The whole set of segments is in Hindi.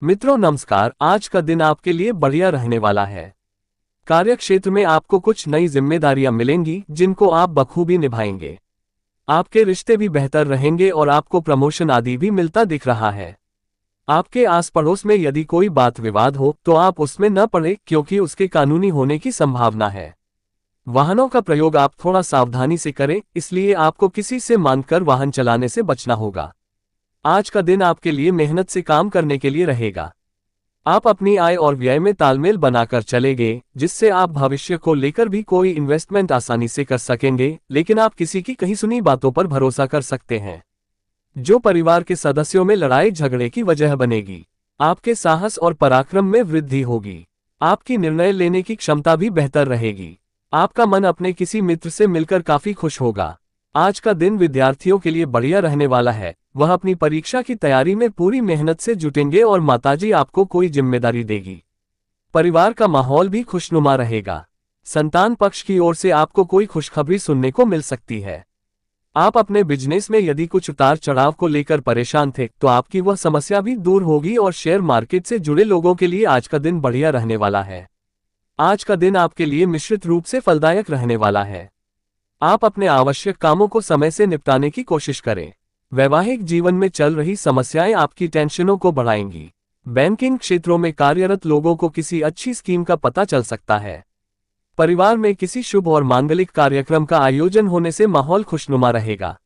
मित्रों नमस्कार। आज का दिन आपके लिए बढ़िया रहने वाला है। कार्य क्षेत्र में आपको कुछ नई जिम्मेदारियां मिलेंगी जिनको आप बखूबी निभाएंगे। आपके रिश्ते भी बेहतर रहेंगे और आपको प्रमोशन आदि भी मिलता दिख रहा है। आपके आस पड़ोस में यदि कोई बात विवाद हो तो आप उसमें न पड़े, क्योंकि उसके कानूनी होने की संभावना है। वाहनों का प्रयोग आप थोड़ा सावधानी से करें, इसलिए आपको किसी से मांगकर वाहन चलाने से बचना होगा। आज का दिन आपके लिए मेहनत से काम करने के लिए रहेगा। आप अपनी आय और व्यय में तालमेल बनाकर चलेंगे, जिससे आप भविष्य को लेकर भी कोई इन्वेस्टमेंट आसानी से कर सकेंगे, लेकिन आप किसी की कही सुनी बातों पर भरोसा कर सकते हैं, जो परिवार के सदस्यों में लड़ाई झगड़े की वजह बनेगी। आपके साहस और पराक्रम में वृद्धि होगी। आपकी निर्णय लेने की क्षमता भी बेहतर रहेगी। आपका मन अपने किसी मित्र से मिलकर काफी खुश होगा। आज का दिन विद्यार्थियों के लिए बढ़िया रहने वाला है। वह अपनी परीक्षा की तैयारी में पूरी मेहनत से जुटेंगे और माताजी आपको कोई जिम्मेदारी देगी। परिवार का माहौल भी खुशनुमा रहेगा। संतान पक्ष की ओर से आपको कोई खुशखबरी सुनने को मिल सकती है। आप अपने बिजनेस में यदि कुछ उतार चढ़ाव को लेकर परेशान थे तो आपकी वह समस्या भी दूर होगी और शेयर मार्केट से जुड़े लोगों के लिए आज का दिन बढ़िया रहने वाला है। आज का दिन आपके लिए मिश्रित रूप से फलदायक रहने वाला है। आप अपने आवश्यक कामों को समय से निपटाने की कोशिश करें। वैवाहिक जीवन में चल रही समस्याएं आपकी टेंशनों को बढ़ाएंगी। बैंकिंग क्षेत्रों में कार्यरत लोगों को किसी अच्छी स्कीम का पता चल सकता है। परिवार में किसी शुभ और मांगलिक कार्यक्रम का आयोजन होने से माहौल खुशनुमा रहेगा।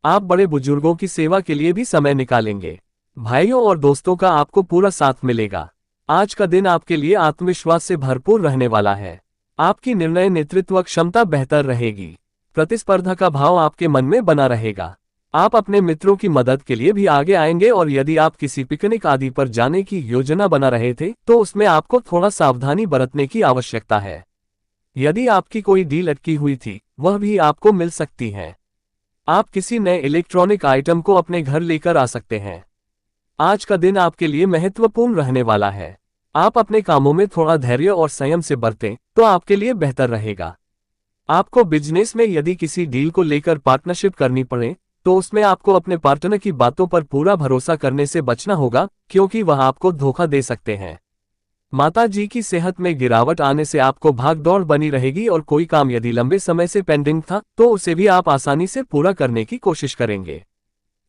आप बड़े बुजुर्गों की सेवा के लिए भी समय निकालेंगे। भाइयों और दोस्तों का आपको पूरा साथ मिलेगा। आज का दिन आपके लिए आत्मविश्वास से भरपूर रहने वाला है। आपकी निर्णय नेतृत्व क्षमता बेहतर रहेगी। प्रतिस्पर्धा का भाव आपके मन में बना रहेगा। आप अपने मित्रों की मदद के लिए भी आगे आएंगे और यदि आप किसी पिकनिक आदि पर जाने की योजना बना रहे थे तो उसमें आपको थोड़ा सावधानी बरतने की आवश्यकता है। यदि आपकी कोई डील अटकी हुई थी वह भी आपको मिल सकती है। आप किसी नए इलेक्ट्रॉनिक आइटम को अपने घर लेकर आ सकते हैं। आज का दिन आपके लिए महत्वपूर्ण रहने वाला है। आप अपने कामों में थोड़ा धैर्य और संयम से बरतें तो आपके लिए बेहतर रहेगा। आपको बिजनेस में यदि किसी डील को लेकर पार्टनरशिप करनी पड़े तो उसमें आपको अपने पार्टनर की बातों पर पूरा भरोसा करने से बचना होगा, क्योंकि वह आपको धोखा दे सकते हैं। माता जी की सेहत में गिरावट आने से आपको भागदौड़ बनी रहेगी और कोई काम यदि लंबे समय से पेंडिंग था तो उसे भी आप आसानी से पूरा करने की कोशिश करेंगे।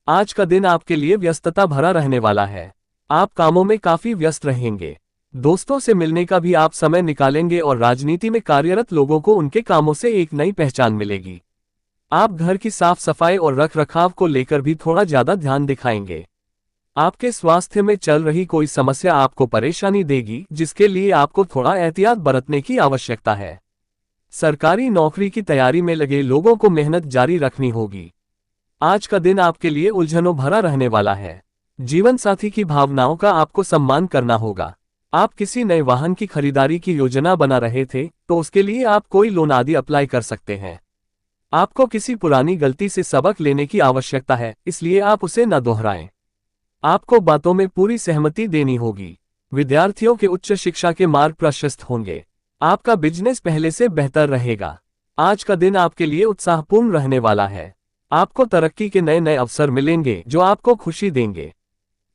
आज का दिन आपके लिए व्यस्तता भरा रहने वाला है। आप कामों में काफी व्यस्त रहेंगे। दोस्तों से मिलने का भी आप समय निकालेंगे और राजनीति में कार्यरत लोगों को उनके कामों से एक नई पहचान मिलेगी। आप घर की साफ सफाई और रखरखाव को लेकर भी थोड़ा ज्यादा ध्यान दिखाएंगे। आपके स्वास्थ्य में चल रही कोई समस्या आपको परेशानी देगी, जिसके लिए आपको थोड़ा एहतियात बरतने की आवश्यकता है। सरकारी नौकरी की तैयारी में लगे लोगों को मेहनत जारी रखनी होगी। आज का दिन आपके लिए उलझनों भरा रहने वाला है। जीवन साथी की भावनाओं का आपको सम्मान करना होगा। आप किसी नए वाहन की खरीदारी की योजना बना रहे थे तो उसके लिए आप कोई लोन आदि अप्लाई कर सकते हैं। आपको किसी पुरानी गलती से सबक लेने की आवश्यकता है, इसलिए आप उसे न दोहराएं। आपको बातों में पूरी सहमति देनी होगी। विद्यार्थियों के उच्च शिक्षा के मार्ग प्रशस्त होंगे। आपका बिजनेस पहले से बेहतर रहेगा। आज का दिन आपके लिए उत्साहपूर्ण रहने वाला है। आपको तरक्की के नए नए अवसर मिलेंगे जो आपको खुशी देंगे।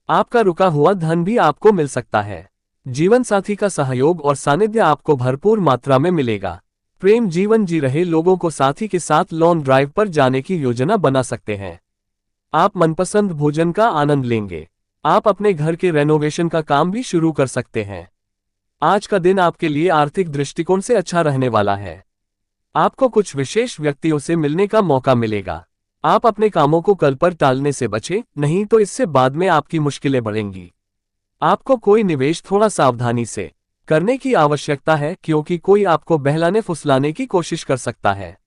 आपका रुका हुआ धन भी आपको मिल सकता है। जीवन साथी का सहयोग और सानिध्य आपको भरपूर मात्रा में मिलेगा। प्रेम जीवन जी रहे लोगों को साथी के साथ लॉन्ग ड्राइव पर जाने की योजना बना सकते हैं। आप मनपसंद भोजन का आनंद लेंगे। आप अपने घर के रेनोवेशन का काम भी शुरू कर सकते हैं। आज का दिन आपके लिए आर्थिक दृष्टिकोण से अच्छा रहने वाला है। आपको कुछ विशेष व्यक्तियों से मिलने का मौका मिलेगा। आप अपने कामों को कल पर टालने से बचें, नहीं तो इससे बाद में आपकी मुश्किलें बढ़ेंगी। आपको कोई निवेश थोड़ा सावधानी से करने की आवश्यकता है, क्योंकि कोई आपको बहलाने फुसलाने की कोशिश कर सकता है।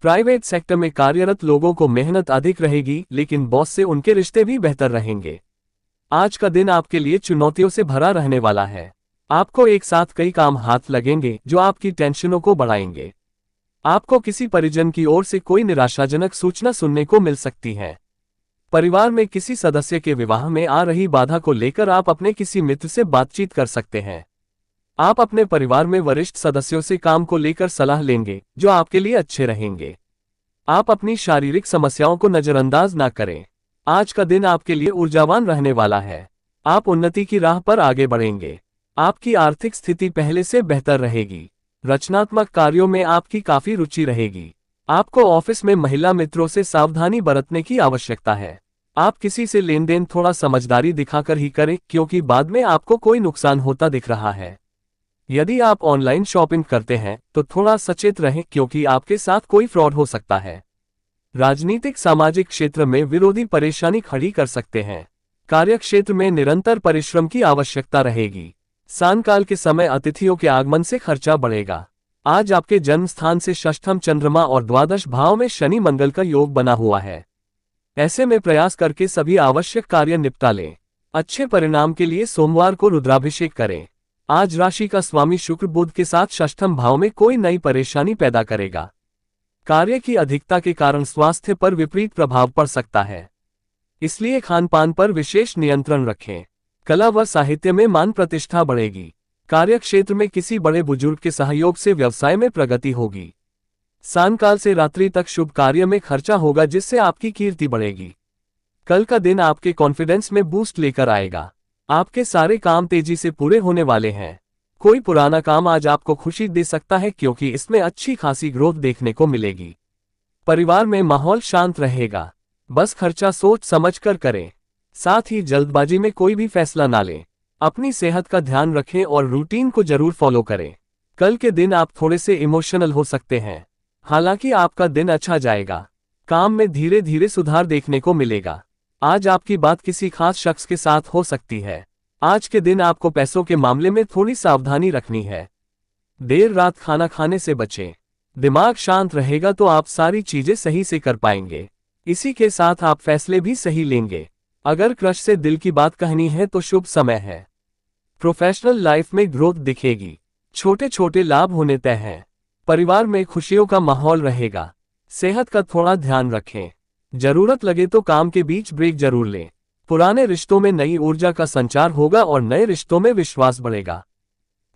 प्राइवेट सेक्टर में कार्यरत लोगों को मेहनत अधिक रहेगी, लेकिन बॉस से उनके रिश्ते भी बेहतर रहेंगे। आज का दिन आपके लिए चुनौतियों से भरा रहने वाला है। आपको एक साथ कई काम हाथ लगेंगे जो आपकी टेंशनों को बढ़ाएंगे। आपको किसी परिजन की ओर से कोई निराशाजनक सूचना सुनने को मिल सकती है। परिवार में किसी सदस्य के विवाह में आ रही बाधा को लेकर आप अपने किसी मित्र से बातचीत कर सकते हैं। आप अपने परिवार में वरिष्ठ सदस्यों से काम को लेकर सलाह लेंगे जो आपके लिए अच्छे रहेंगे। आप अपनी शारीरिक समस्याओं को नजरअंदाज ना करें। आज का दिन आपके लिए ऊर्जावान रहने वाला है। आप उन्नति की राह पर आगे बढ़ेंगे। आपकी आर्थिक स्थिति पहले से बेहतर रहेगी। रचनात्मक कार्यों में आपकी काफी रुचि रहेगी। आपको ऑफिस में महिला मित्रों से सावधानी बरतने की आवश्यकता है। आप किसी से लेन देन थोड़ा समझदारी दिखाकर ही करें, क्योंकि बाद में आपको कोई नुकसान होता दिख रहा है। यदि आप ऑनलाइन शॉपिंग करते हैं तो थोड़ा सचेत रहें, क्योंकि आपके साथ कोई फ्रॉड हो सकता है। राजनीतिक सामाजिक क्षेत्र में विरोधी परेशानी खड़ी कर सकते हैं। कार्यक्षेत्र में निरंतर परिश्रम की आवश्यकता रहेगी। सायंकाल के समय अतिथियों के आगमन से खर्चा बढ़ेगा। आज आपके जन्म स्थान से षष्ठम चंद्रमा और द्वादश भाव में शनि मंगल का योग बना हुआ है। ऐसे में प्रयास करके सभी आवश्यक कार्य निपटा लें। अच्छे परिणाम के लिए सोमवार को रुद्राभिषेक करें। आज राशि का स्वामी शुक्र बुध के साथ षष्ठम भाव में कोई नई परेशानी पैदा करेगा। कार्य की अधिकता के कारण स्वास्थ्य पर विपरीत प्रभाव पड़ सकता है, इसलिए खान पान पर विशेष नियंत्रण रखें। कला व साहित्य में मान प्रतिष्ठा बढ़ेगी। कार्यक्षेत्र में किसी बड़े बुजुर्ग के सहयोग से व्यवसाय में प्रगति होगी। सायंकाल से रात्रि तक शुभ कार्य में खर्चा होगा, जिससे आपकी कीर्ति बढ़ेगी। कल का दिन आपके कॉन्फिडेंस में बूस्ट लेकर आएगा। आपके सारे काम तेजी से पूरे होने वाले हैं। कोई पुराना काम आज आपको खुशी दे सकता है, क्योंकि इसमें अच्छी खासी ग्रोथ देखने को मिलेगी। परिवार में माहौल शांत रहेगा। बस खर्चा सोच समझ कर करें। साथ ही जल्दबाजी में कोई भी फैसला ना लें। अपनी सेहत का ध्यान रखें और रूटीन को जरूर फॉलो करें। कल के दिन आप थोड़े से इमोशनल हो सकते हैं, हालांकि आपका दिन अच्छा जाएगा। काम में धीरे धीरे सुधार देखने को मिलेगा। आज आपकी बात किसी खास शख्स के साथ हो सकती है। आज के दिन आपको पैसों के मामले में थोड़ी सावधानी रखनी है। देर रात खाना खाने से बचें। दिमाग शांत रहेगा तो आप सारी चीजें सही से कर पाएंगे। इसी के साथ आप फैसले भी सही लेंगे। अगर क्रश से दिल की बात कहनी है तो शुभ समय है। प्रोफेशनल लाइफ में ग्रोथ दिखेगी। छोटे छोटे लाभ होने तय हैं। परिवार में खुशियों का माहौल रहेगा। सेहत का थोड़ा ध्यान रखें। जरूरत लगे तो काम के बीच ब्रेक जरूर लें। पुराने रिश्तों में नई ऊर्जा का संचार होगा और नए रिश्तों में विश्वास बढ़ेगा।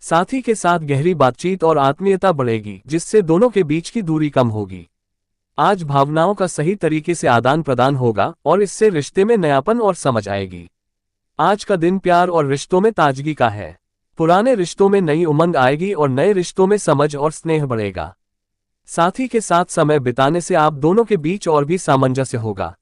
साथी के साथ गहरी बातचीत और आत्मीयता बढ़ेगी, जिससे दोनों के बीच की दूरी कम होगी। आज भावनाओं का सही तरीके से आदान प्रदान होगा और इससे रिश्ते में नयापन और समझ आएगी। आज का दिन प्यार और रिश्तों में ताजगी का है। पुराने रिश्तों में नई उमंग आएगी और नए रिश्तों में समझ और स्नेह बढ़ेगा। साथी के साथ समय बिताने से आप दोनों के बीच और भी सामंजस्य होगा।